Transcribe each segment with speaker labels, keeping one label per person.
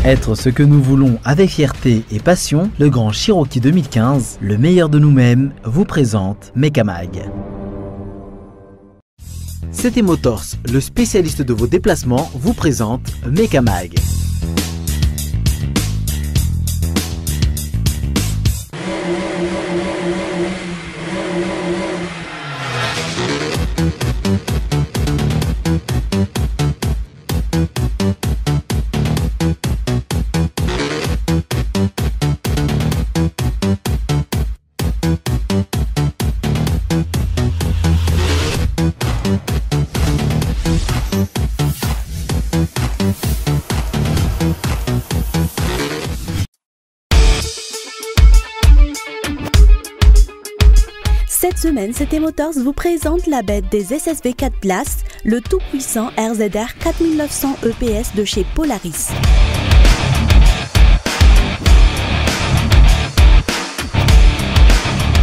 Speaker 1: Être ce que nous voulons avec fierté et passion, le Grand Cherokee 2015, le meilleur de nous-mêmes, vous présente Mecamag. CT Motors, le spécialiste de vos déplacements, vous présente Mecamag.
Speaker 2: Cette semaine, CT Motors vous présente la bête des SSV 4 places, le tout-puissant RZR 4900 EPS de chez Polaris.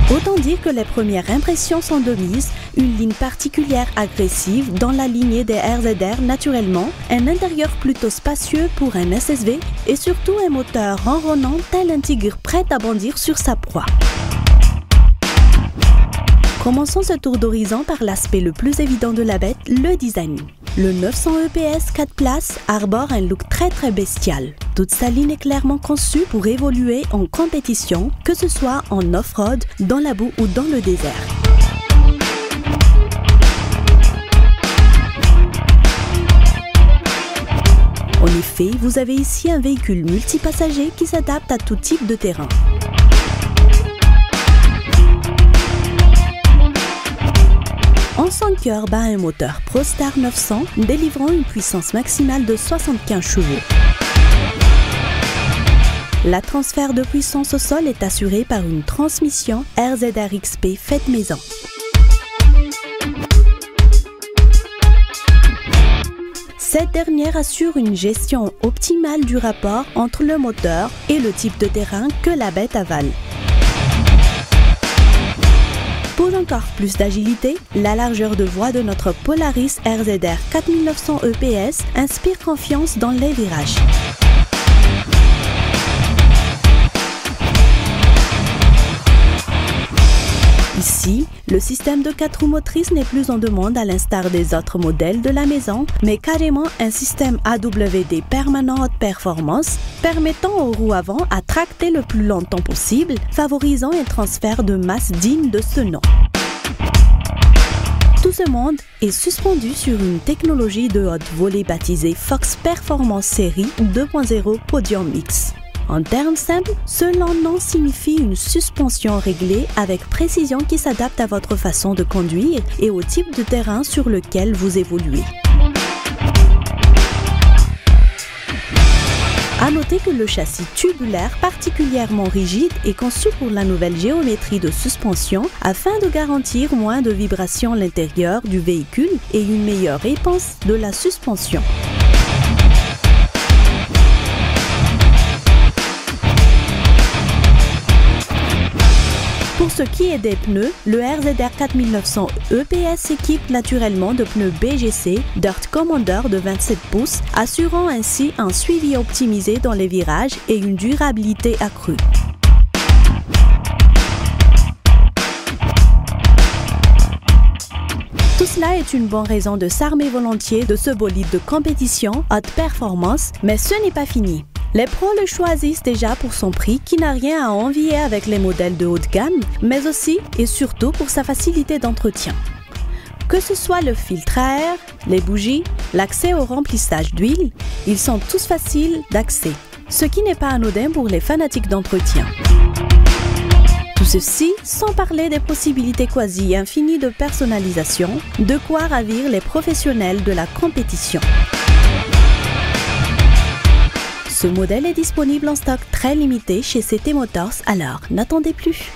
Speaker 2: Autant dire que les premières impressions sont de mise, une ligne particulière agressive dans la lignée des RZR naturellement, un intérieur plutôt spacieux pour un SSV et surtout un moteur ronronnant tel un tigre prêt à bondir sur sa proie. Commençons ce tour d'horizon par l'aspect le plus évident de la bête, le design. Le 900 EPS 4 places arbore un look très bestial. Toute sa ligne est clairement conçue pour évoluer en compétition, que ce soit en off-road, dans la boue ou dans le désert. En effet, vous avez ici un véhicule multipassager qui s'adapte à tout type de terrain. En son cœur bat un moteur ProStar 900 délivrant une puissance maximale de 75 chevaux. La transfert de puissance au sol est assurée par une transmission RZR XP faite maison. Cette dernière assure une gestion optimale du rapport entre le moteur et le type de terrain que la bête avale. Pour encore plus d'agilité, la largeur de voie de notre Polaris RZR 4900 EPS inspire confiance dans les virages. Ici, le système de 4 roues motrices n'est plus en demande à l'instar des autres modèles de la maison, mais carrément un système AWD permanent haute performance permettant aux roues avant à tracter le plus longtemps possible, favorisant un transfert de masse digne de ce nom. Tout ce monde est suspendu sur une technologie de haute volée baptisée Fox Performance Series 2.0 Podium Mix. En termes simples, ce long nom signifie une suspension réglée avec précision qui s'adapte à votre façon de conduire et au type de terrain sur lequel vous évoluez. À noter que le châssis tubulaire particulièrement rigide est conçu pour la nouvelle géométrie de suspension afin de garantir moins de vibrations à l'intérieur du véhicule et une meilleure réponse de la suspension. Pour ce qui est des pneus, le RZR 4900 EPS s'équipe naturellement de pneus BGC Dirt Commander de 27 pouces, assurant ainsi un suivi optimisé dans les virages et une durabilité accrue. Tout cela est une bonne raison de s'armer volontiers de ce bolide de compétition haute performance, mais ce n'est pas fini. Les pros le choisissent déjà pour son prix qui n'a rien à envier avec les modèles de haut de gamme, mais aussi et surtout pour sa facilité d'entretien. Que ce soit le filtre à air, les bougies, l'accès au remplissage d'huile, ils sont tous faciles d'accès, ce qui n'est pas anodin pour les fanatiques d'entretien. Tout ceci sans parler des possibilités quasi infinies de personnalisation, de quoi ravir les professionnels de la compétition. Ce modèle est disponible en stock très limité chez CT Motors, alors n'attendez plus.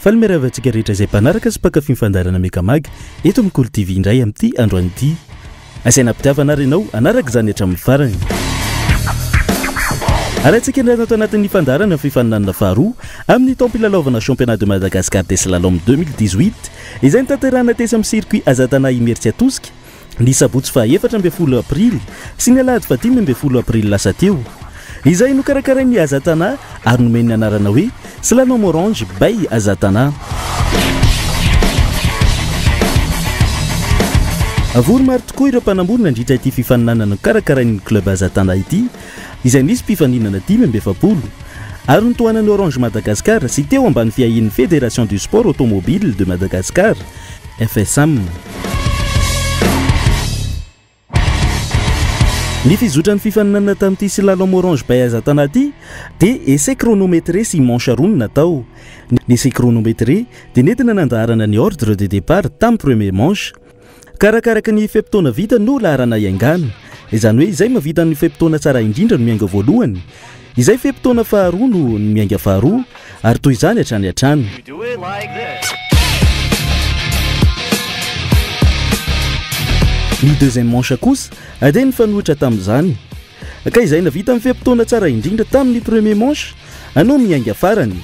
Speaker 3: falmeravatsika rehetra izay mpanaraka sy mpakafy fandarana Mekamag eto amin'ny Kolo TV indray amin'ity androany ity. Asaina mpitiavana renao anaraka izany hatramin'ny farany. Arahantsika indray anatin'ny fandarana fifaninanana faharoa amin'ny taom-pilalaovana championnat de Madagascar de slalom 2018 izay nitanterahana tesy amin'ny circuit Azatana Imeritsiatosika ny sabotsy fa 14 aprily sy ny alahady fa 15 aprily lasa teo. Izay no karakarain'ny Azatana ary nomeny ny anarana hoe Slalom Orange Bay Azatana. Avory maro tokoa ireo mpanamorona nandritra ity fifaninanana karakarain'ny club Azatana ity izay nisy mpifaninana 10 ary nitohanan'ny Orange Madagascar sy teo ambany fiahin'ny Fédération du Sport Automobile de Madagascar FSM. Ny fizotran'ny fifaninana tamin'ity Slalom Orange Bay Azatana ity dia essai chronométré sy manche roue natao. Ny essai chronométré dia nentina nandaharana ny ordre de départ tamin'ny premier manche. Karakaraka ny feptaona vita no laharana iaingana. Izany hoe izay mavita ny feptaona tsara indrindra no miainga voalohany, izay feptaona faharoa no miainga faharoa ary toy izany hatrany hatrany. Ny deuxième manche kosa dia nifanohitra tamin'izany. Ka izay navita ny feptaona tsara indrindra tamin'ny premier manche no miainga farany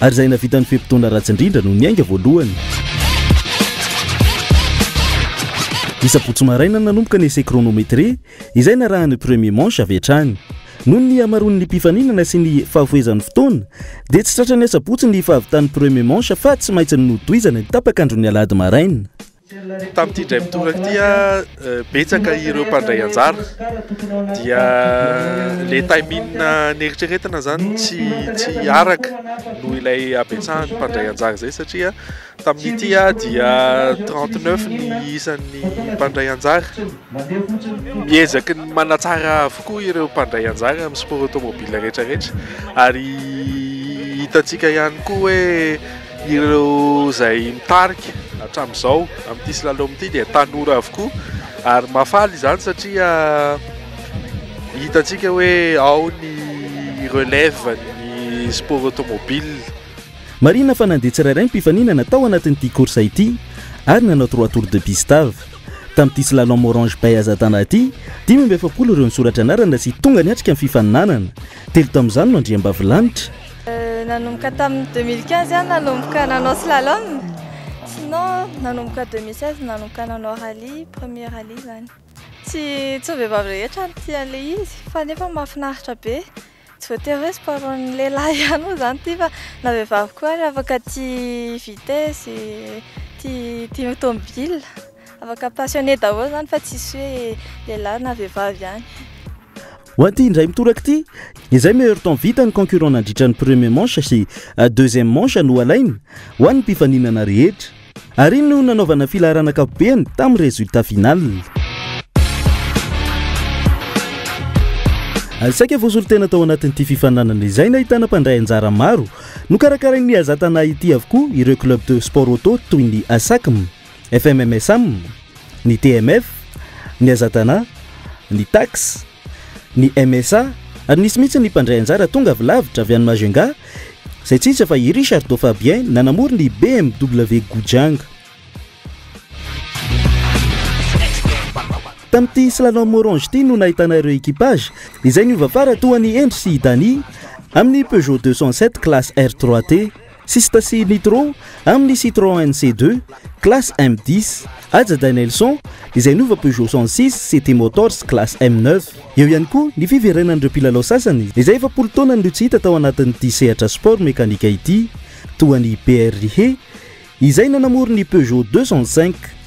Speaker 3: ary izay navita ny feptaona ratsy indrindra no miainga voalohany. Isapotsy maraina nanomboka ny essai chronométré izay narahany premier manche avy hatrany. Noho ny amaron'ny mpifaninana sy ny fahafoezan'ny fotoana dia tsy tratra ny asabotsy ny fahavitan'ny premier manche fa tsy maintsy ny notohizana ny tapakandro ny alahady maraina.
Speaker 4: Tamin'ity indray mitoraka ity betsaka ireo mpandray anjara dia le timing neritreretina zany tsy araka noho ilay abetsahany mpandray anjara zay satria tamin'ity dia 39 ny isan'ny mpandray anjara. Miezaky ny manatsara avokoa ireo mpandray anjara amin'ny sport automobile rehetrarehetra ary hitantsika ihany koa hoe ireo zay mitarika hatramin'izao amin'ity slalom ity dia tanora avokoa ary mafaly izany satria hitantsika hoe ao ny relève ny sport automobile.
Speaker 3: Marina fa nandeha tsirairay ny mpifaninana tao anatin'ity course ity ary nanao 3 tours de pistave. Tamin'ity Slalom Orange Bay Azatana ity 17 ireo nisoratra anarana sy tonga niatrika amin'ny fifaninanana. Telo tamin'izany no andriambavilanitra.
Speaker 5: Nanomboka tamin'ny 2015 ihany nanomboka nanao slalom. Sinon nanomboka 2016 nanomboka nanao rallye, premier rallye zany. Tsy vehivavy rehetra no tia an'ilay izy fa nefa mahafinaritra be. Tsy voatery hoe sportn'ny lehilahy ihany zany ity fa na vehivavy koa ary afaka tia vitesse, tia automobile, afaka passionné daholo zany fa tsisy hoe lehilahy na vehivavy ihany.
Speaker 3: Ho an'ity indray mitoraka ity izay meilleur temps vita ny concurrent nandritra ny premier manche sy deuxième manche no alaina ho an'ny mpifaninana rehetra ary iny no nanaovana filaharana ankapobeny tamin'ny résultat final. Saika voasolo tena tao anatin'ity fifaninanana izay nahitana mpandray anjara maro no karakarain'ny Azatana ity avokoa ireo club de sport auto toy ny ASACM, FMMSM, ny TMF, ny Azatana, ny TAX, ny MSA ary nisy mihitsy ny mpandray anjara tonga avy lavitra avy any Majunga izay tsitsy fa i Richard Fabien nanamory ny BMW Gojanga. Tamin'ity Slalom Orange ity no nahitana ireo équipage izay niova fara toa ny Endry sy Dany amin'ny Peugeot 207 classe R3T, Sistasy Nitro amin'ny Citroën C2 classe M10, Adja Danielson izay nova Peugeot 106 CT Motors classe M9. Eo ihany koa ny fiverenan'ireo mpilalao sasany izay 70 taona no tsy hita tao anatin'ity sehatra sport mekanika ity toa ny PRH izay nanamory ny Peugeot 205.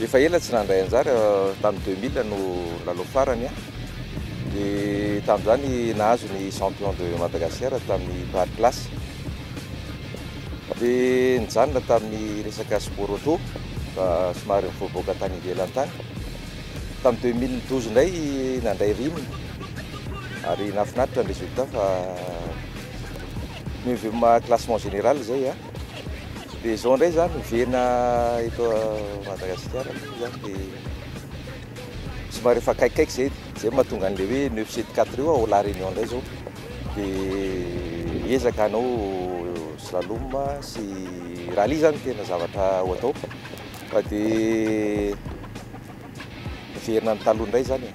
Speaker 6: Efa ela tsy nandray anjara tamin'ny 2000 no lalao farany dia tamin'izany nahazo ny champion de Madagascar tamin'ny par classe dia nijanona tamin'ny resaka sport auto fa somary mivoaboaka tany ivelany tany. Tamin'ny 2012 indray nandray rimy ary nafinaritra ny résultat fa mivema classement général zay dia izao indray zany miverina eto Madagasikara zany dia somary efa kaikaiky zay mahatonga an'ilay hoe 974 io ao La Réunion indray zao dia ezaka anao slalom sy rally zany tena zavatra ho atao fa dia verina ny taloha indray zany.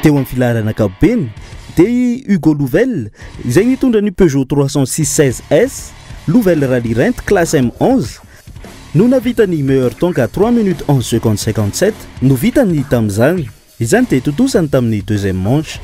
Speaker 3: Teo amin'ny filarana ankapobeny dia Hugo Louvel izay nitondra ny Peugeot 306/16S Louvel Rally Rent classe M11 no navita ny meilleur temps ka 3 minutes 11 secondes 57 no vitany tamin'izany. Izany dia totosany tamin'ny deuxième manche.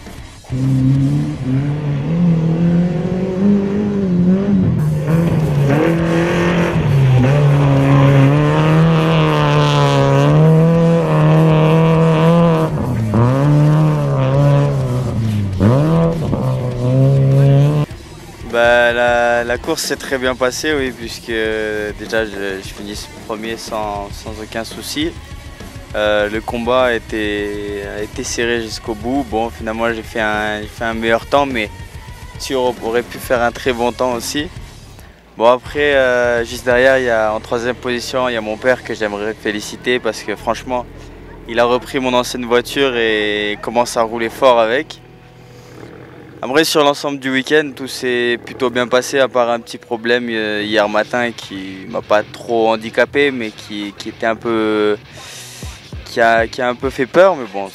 Speaker 7: La course s'est très bien passée, oui, puisque déjà je finis premier sans aucun souci. Le combat a été serré jusqu'au bout. Bon, finalement j'ai fait un meilleur temps, mais tu aurais pu faire un très bon temps aussi. Bon, après, juste derrière, en troisième position, il y a mon père que j'aimerais féliciter parce que franchement, il a repris mon ancienne voiture et commence à rouler fort avec. Après, sur l'ensemble du week-end, tout s'est plutôt bien passé, à part un petit problème hier matin qui m'a pas trop handicapé, mais qui était un peu, qui a un peu fait peur. Mais bon,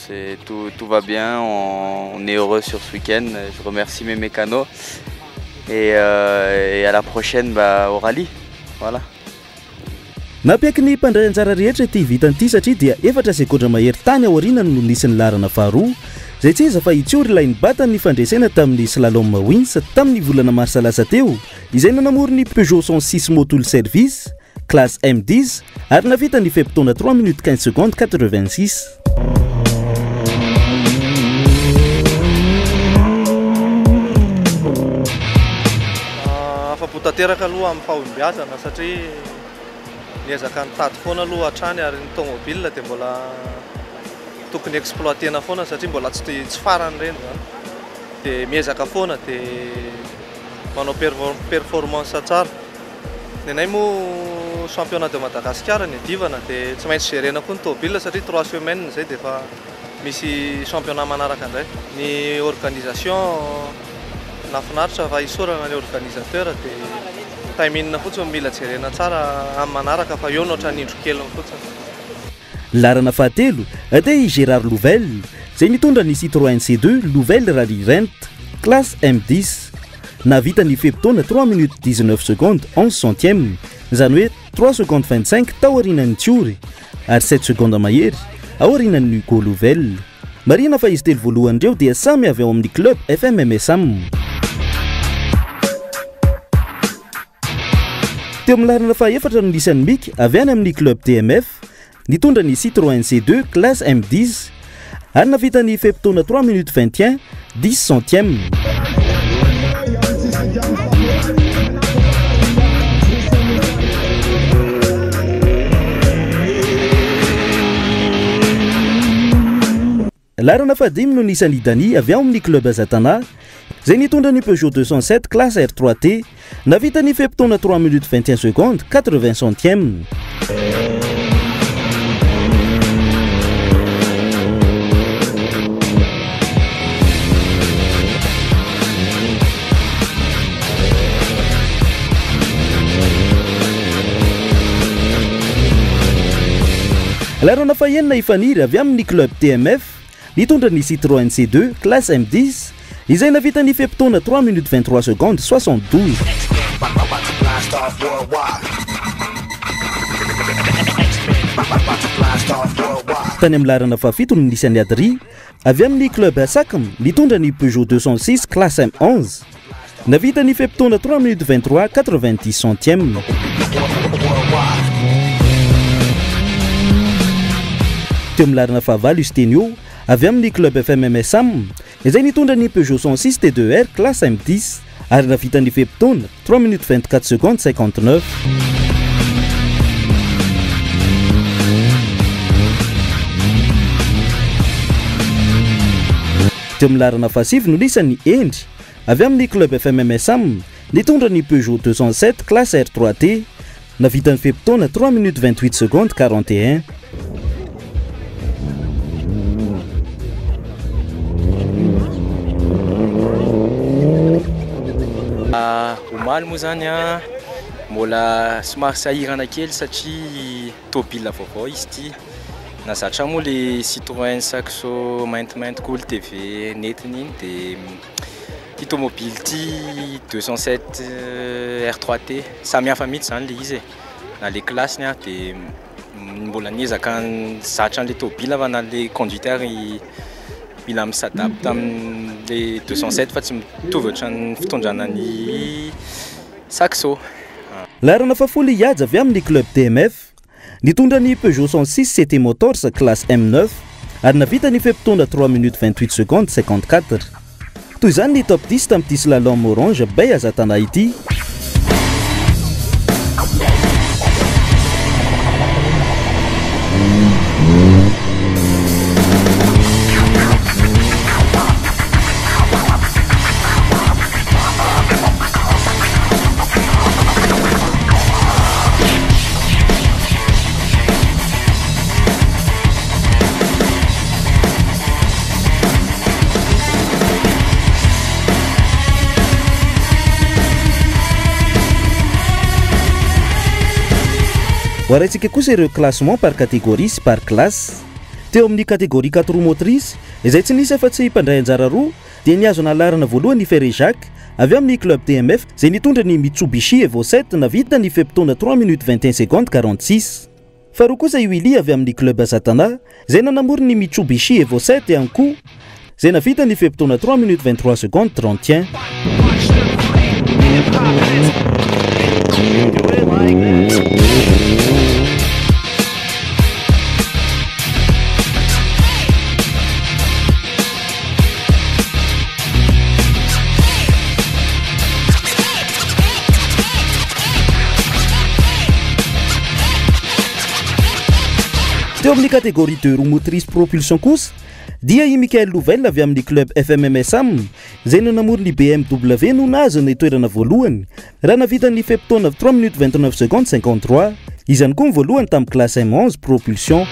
Speaker 7: tout va bien, on est heureux sur ce week-end. Je remercie mes mécanos et à la prochaine au rallye. Voilà.
Speaker 3: Napiaky ny mpandray anjara rehetra ty vitan'ity satria dia efatra sekonda mahery tany aoriana no nisy ny larana faharoa. Zay tsy iza fa itsory ilay nibata ny fandresena tamin'ny slalom wins tamin'ny volana marsa lasa teo, izay nanamoro ny Peugeot 106 Motul Service classe M10 ary navita ny feptona 3 minutes 15 secondes 86.
Speaker 8: Afapo tanteraka aloha amin'ny fahombiazana satria niezaka nitady foana aloha hatrany ary ny tomobile dia mbola tokony exploitena foana satria mbola tsy farany reny zany. Dia miezaka foana dia manao performance tsara. Ny anay moa championnat de Madagascar ny divana dia tsy maintsy gérena koa ny tomobile satria 3 semaines zay dia efa misy championnat manaraka indray. Ny organisation nafinaritra fa isorana ny organisateur dia timing fotsiny mila jerena tsara amin'ny manaraka fa eo no ohatran'ny indro keliny fotsiny.
Speaker 3: Larana fahatelo dia Gérard Louvel izay nitondra ny Citroën C2 Louvel Rally Rent classe M10 navita ny feptona 3 minutes 19 secondes 11 centièmes, izany hoe 3 secondes 25 taorianan'ny Tsiory ary 7 secondes mahery aorianan'ny Hugo Louvel. Marina fa izy telo voalohan'ireo dia samy avy ao amin'ny club FMMSAM. Teo amin'ny larana fahaefatra no nisan'ny Mick avy any amin'ny club TMF nitondra ny Citroën C2 classe M10 ary navita ny feptona 3 minutes 21 10 centièmes. Larana fahadimy no nisan'ny Dany avy ao amin'ny club Azatana izay nitondra ny Peugeot 207 classe R3T navita ny feptona 3 minutes 21 secondes 80 centièmes. Larana fahenina ifaniry avy amin'ny club TMF nitondra ny Citroën C2 classe M10 izay navita ny feptona 3 minutes 23 secondes 72. Tany amin'ny larana fahafito no nisan'ny Adry avy amin'ny club Asakam nitondra ny Peugeot 206 classe M11 navita ny feptona 3 minutes 23 90 centièmes. Teo amin'ny larana fahavalo izy teny eo avy amin'ny club FMMSAM izay nitondra ny Peugeot 106 T2R classe M10 ary navita ny feptona 3 minutes 24 secondes 59. Teo amin'ny larana fahasivy no nisan'ny Endry avy amin'ny club FMMSAM nitondra ny Peugeot 207 classe R3T navita ny feptona 3 minutes 28 secondes 41.
Speaker 9: omaly moa zany a mbola somary sahirana kely satria tôbila vaovao izy ty na zatra moa le Citroën Saxo maintimainty cool TV netiny iny de ty tomobile ty 207 R3T samy hafa mihitsy zany le izy na le classeny a de mbola niezaka zatra an'le tôbila fa na le conducteur mila misadapte am'le 207 fa tsy mitovy ohatran'ny fitondrana ny Saxo.
Speaker 3: Larana fahafoly ihaja avy amin'ny club TMF nitondra ny Peugeot 106 CT Motors classe M9 ary navita ny fepitondra 3 minutes 28 secondes 54. Toy izany ny top 10 tamin'ity slalom orange bay azatana ity. Hoaraintsika kosa ireo classement par catégorie sy par classe. Teo amin'ny catégorie 4 roues motrices izay tsy nisy afa-tsy mpandray anjara roa dia nihazo nalarana voalohany ny Ferré Jacques avy amin'ny club TMF izay nitondra ny Mitsubishi Evo 7 navita ny fepitondra 3 minutes 21 secondes 46. Faharoa kosa i Willy avy amin'ny club Azatana izay nanamora ny Mitsubishi Evo 7 ihany koa izay navita ny fepitondra 3 minutes 23 secondes 31. Teo amin'ny catégorie 2 roues motrices propulsion kosa dia i Michael Louvel avy amin'ny club FMMSAM izay nanamora ny BMW no nahazo ny toerana voalohany raha navita ny fepitondra 3 minutes 29 secondes 53. Izany koa voalohany tamin'ny classe M11 propulsion.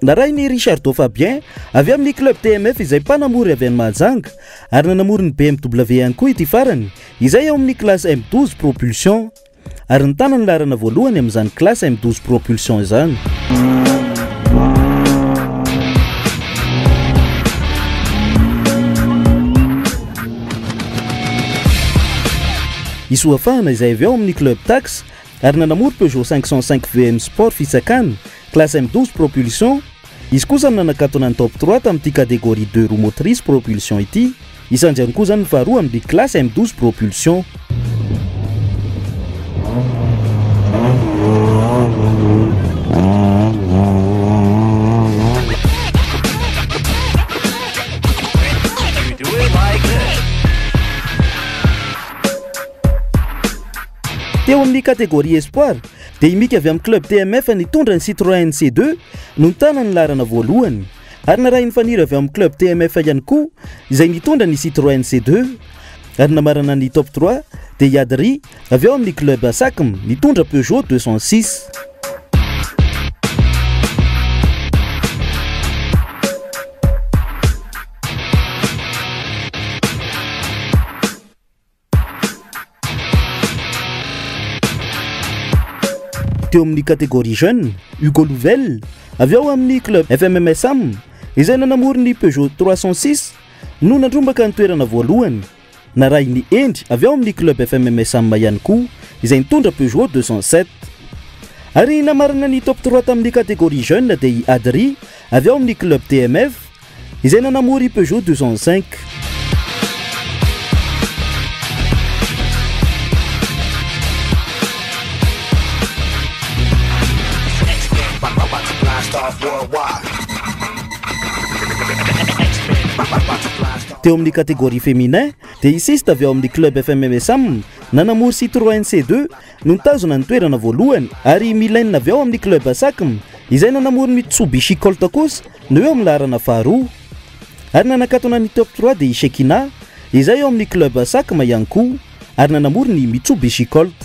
Speaker 3: Naray ny Richardo Fabien avy amin'ny club TMF izay mpanamory avy any Mahajanga ary nanamora ny BMW ihany koa ity farany izay ao amin'ny classe M12 propulsion ary ny tanany larana voalohany amin'izany classe M12 propulsion izany. Iso afahana izay avy ao amin'ny club taxe ary nanamora Peugeot 505 VM Sport fitsakana classe M12 propulsion. Izy kosa nanakatona ny top 3 tamin'ity catégorie 2 roues motrices propulsion ity. Isanjany koa zany ny faharoa amin'ny classe M12 propulsion. Teo amin'ny catégorie espoir dia imika avy amin'ny club TMF nitondra ny Citroën C2 no nitana ny larana voalohany ary narahy ny fanira avy amin'ny club TMF ihany koa izay nitondra ny Citroën C2 ary namarana ny top 3 dia Yadri avy ao amin'ny club Asakm nitondra Peugeot 206. Teo amin'ny catégorie jeune, Hugo Louvel avy ao amin'ny club FMMSAM izay nanamora ny Peugeot 306 no nandrombaka ny toerana voalohany. Naray ny Endry avy ao amin'ny club FMMSAM ihany koa izay nitondra Peugeot 207. Ary namarana ny top 3 tamin'ny catégorie jeune dia i Adri avy ao amin'ny club TMF izay nanamora Peugeot 205. Teo amin'ny catégorie féminin dia Isista avy ao amin'ny club FMMSAM nanamora Citroën C2 no nitazona ny toerana voalohany ary Mylène avy ao amin'ny club Asakm izay nanamora Mitsubishi Colt kosa no eo amin'ny larana faharoa ary nanakatona ny top 3 dia Shekina izay ao amin'ny club Asakm ihany koa ary nanamora ny Mitsubishi Colt.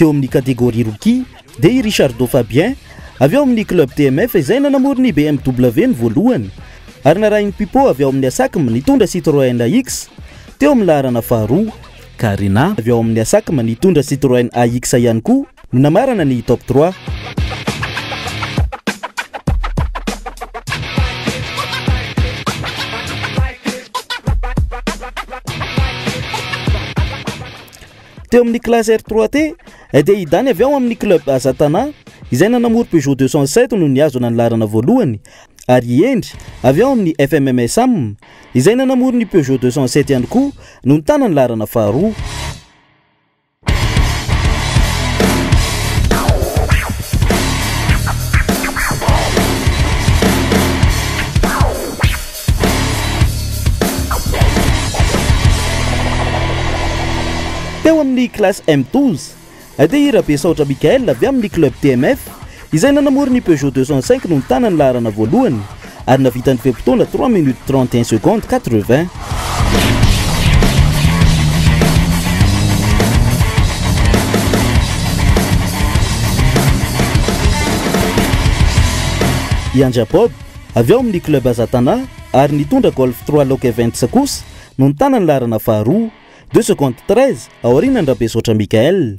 Speaker 3: teo amin'ny catégorie rookie dia i Richardo Fabien avy ao amin'ny club TMF izay nanamorony BMW ny voalohany ary narahiny Pipo avy ao amin'ny Asakm nitondra Citroën AX teo amin'ny laharana faharoa.
Speaker 1: Karina
Speaker 3: avy ao amin'ny Asakm nitondra Citroën AX ihany koa no namarana ny top 3. Teo amin'ny classe R3T dia idany avy ao amin'ny club Azatana izay nanamory Peugeot 207 no niazona ny laharana voalohany ary Endry avy ao amin'ny FMMSAM izay nanamory ny Peugeot 207 ihany koa no nitana ny laharana faharoa. Teo amin'ny classe M12 dia i Rabesaotra Mikael avy amin'ny club TMF izay nanamory ny Peugeot 205 no nitana ny laharana voalohany ary navita ny feim-potoana 3 minutes 31 secondes 80. Ian Jacob avy ao amin'ny club Azatana ary nitondra Golf 3 Loc 20 Sakos no nitana ny laharana faharoa 2 secondes 13 aorianany Rabesaotra Mikael.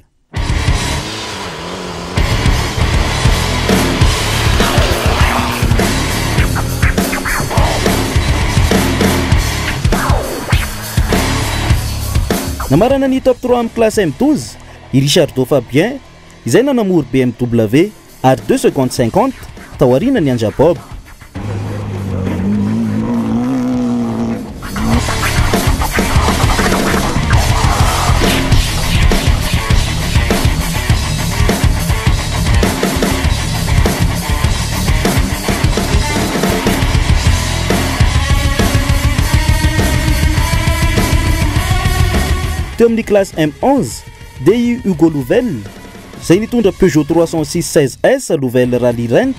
Speaker 3: Namarana ny top 3 amin'ny classe M12 i Richardo Fabien izay nanamory BMW ary 2 secondes 50 taorianany Ian Jacob. Teo amin'ny classe M11 dia i Hugo Louvel izay nitondra Peugeot 306 16S Louvel Rally Rent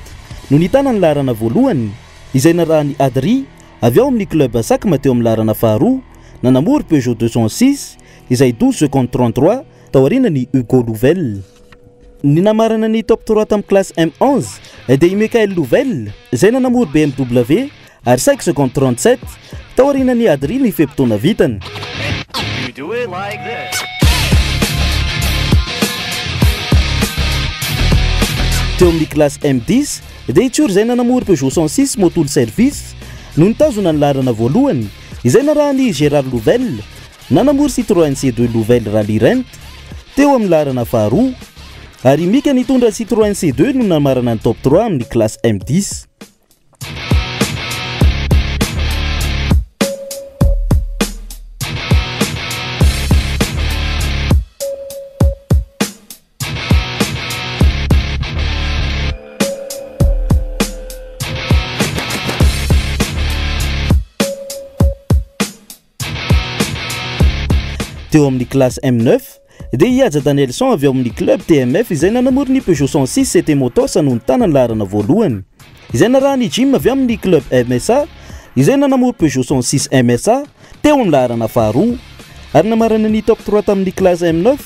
Speaker 3: no nitana ny laharana voalohany izay narahany Adri avy ao amin'ny club Asakma teo amin'ny laharana faharoa nanamory Peugeot 206 izay 12 secondes 33 taorianany Hugo Louvel. Ny namarana ny top 3 tamin'ny classe M11 dia i Michael Louvel izay nanamory BMW ary 5 secondes 37 taorianany Adri ny feim-potoana vitany.
Speaker 10: Do it like this.
Speaker 3: Teo amin'ny classe M10 dia itsory izay nanamory Peugeot 106 Motul Service no nitazona ny laharana voalohany izay narahany Gérard Louvel nanamory Citroën C2 Louvel Rally Rent teo amin'ny laharana faharoa ary Mika nitondra Citroën C2 no namarana ny top 3 amin'ny classe M10. Teo amin'ny classe M9 dia i Adja Danielson avy ao amin'ny club TMF izay nanamory ny Peugeot 106 CT Motors no nitana ny laharana voalohany izay narahany Jim avy amin'ny club MSA izay nanamory Peugeot 106 MSA teo amin'ny laharana faharoa ary namarana ny top 3 tamin'ny classe M9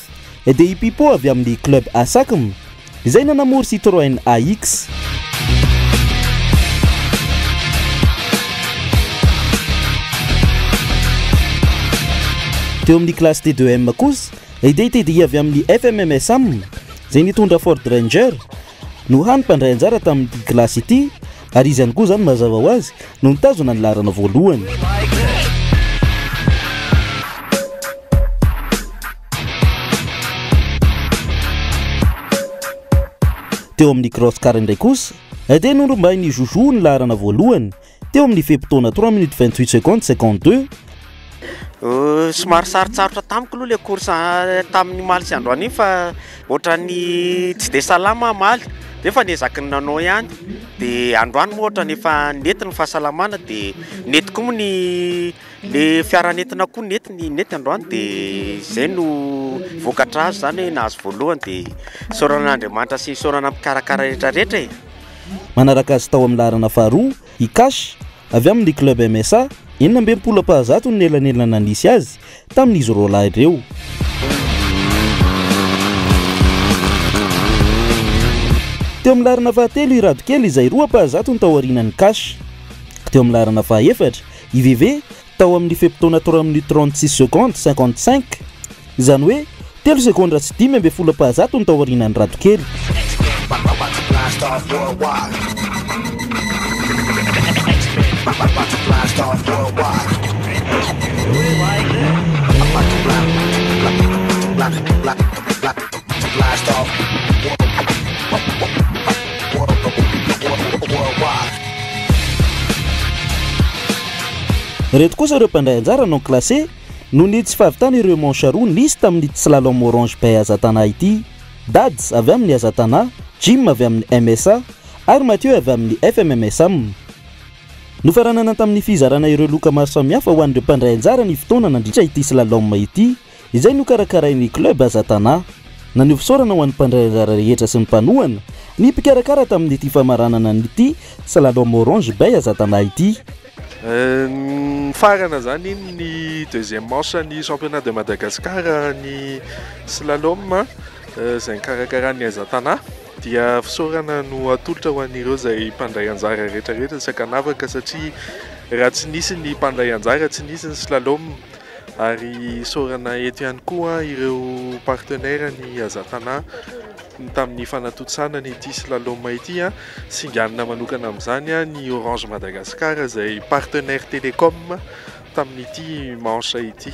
Speaker 3: dia i Pipo avy amin'ny club Asakm izay nanamory Citroën AX. Teo amin'ny classe T2M kosa dia TDI avy amin'ny FMMSAM izay nitondra Ford Ranger no hany mpandray anjara tamin'ity classe ity ary izy ihany koa zany mazava ho azy no nitazona ny laharana voalohany. Teo amin'ny cross car indray kosa dia norombainy Joujou ny laharana voalohany teo amin'ny feim-potoana 3 minutes 28 secondes 52.
Speaker 11: Somary sarotsarotra tamiko aloha le course tamin'ny maly sy androany iny fa ohatrany tsy dia salama maly dia efa niezaky ny nanao ihany dia androany moa ohatrany efa nety ny fahasalamana dia nety koa moa le fiaranentina koa nety androany dia izay no vokatra azy zany hoe nahazo voalohany dia soran'Andriamanitra sy sorana mikarakara rehetrarehetra e.
Speaker 3: Manaraka azy tao amin'ny laharana faharoa i Cash avy amin'ny club MSA 19 ny elanelana nisy azy tamin'izy roa lahy ireo. teo amin'ny larana fahatelo i Radokely izay 2-0 ny tao aorian'ny Cash. Teo amin'ny larana fahaefatra IVV tao amin'ny fepitona 3 minutes 36 secondes 55, izany hoe 3 sekondra sy 10 ny tao aorian'ny Radokely. Reto kosa ireo mpandray anjara non classé noho ny tsy fahavitana ireo mancharoux nisy tamin'ny slalom orange bay Azatana ity. Dads avy amin'ny Azatana, Jim avy amin'ny MSA ary Mathieu avy amin'ny FMMSM. Nofaranana tamin'ny fizarana ireo loka maro samihafa ho an'ireo mpandray anjara ny fotoana nandritra ity slalom ity, izay nokarakarain'ny club Azatana. Naniofisaorana ho an'ny mpandray anjara rehetra sy ny mpanohana ny mpikarakara tamin'ity famaranana n'ity slalom orange bay Azatana ity.
Speaker 4: Farana zany ny deuxième manche ny championnat de Madagascar ny slalom izay nikarakarany Azatana dia fisaorana no atolotra ho an'ireo izay mpandray anjara rehetrarehetra sy akanavaka satria raha tsy nisy ny mpandray anjara tsy nisy ny slalom. Ary saorana eto ihany koa ireo partenaire ny Azatana tamin'ny fanatotsana ity slalom ity singanina manokana amin'izany ny Orange Madagascar izay partenaire télécom tamin'ity manche ity.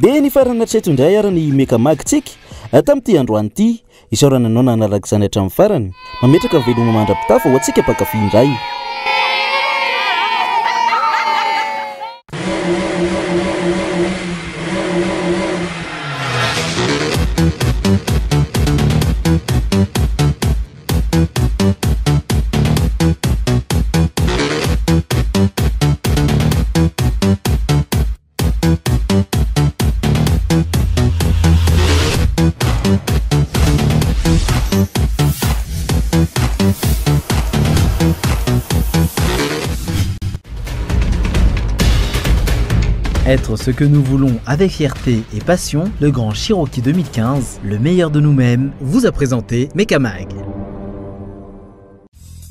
Speaker 3: Dia ny farana treto indray ary ny mekamagitsika tamin'ity androany ity, isaorana anao nanaraka izany hatramin'ny farany, mametraka veloma mandrapitafa ho antsika mpakafy indray.
Speaker 1: Être ce que nous voulons avec fierté et passion, le Grand Cherokee 2015, le meilleur de nous-mêmes, vous a présenté Mekamag.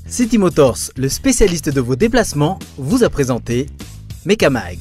Speaker 1: City Motors, le spécialiste de vos déplacements, vous a présenté Mekamag.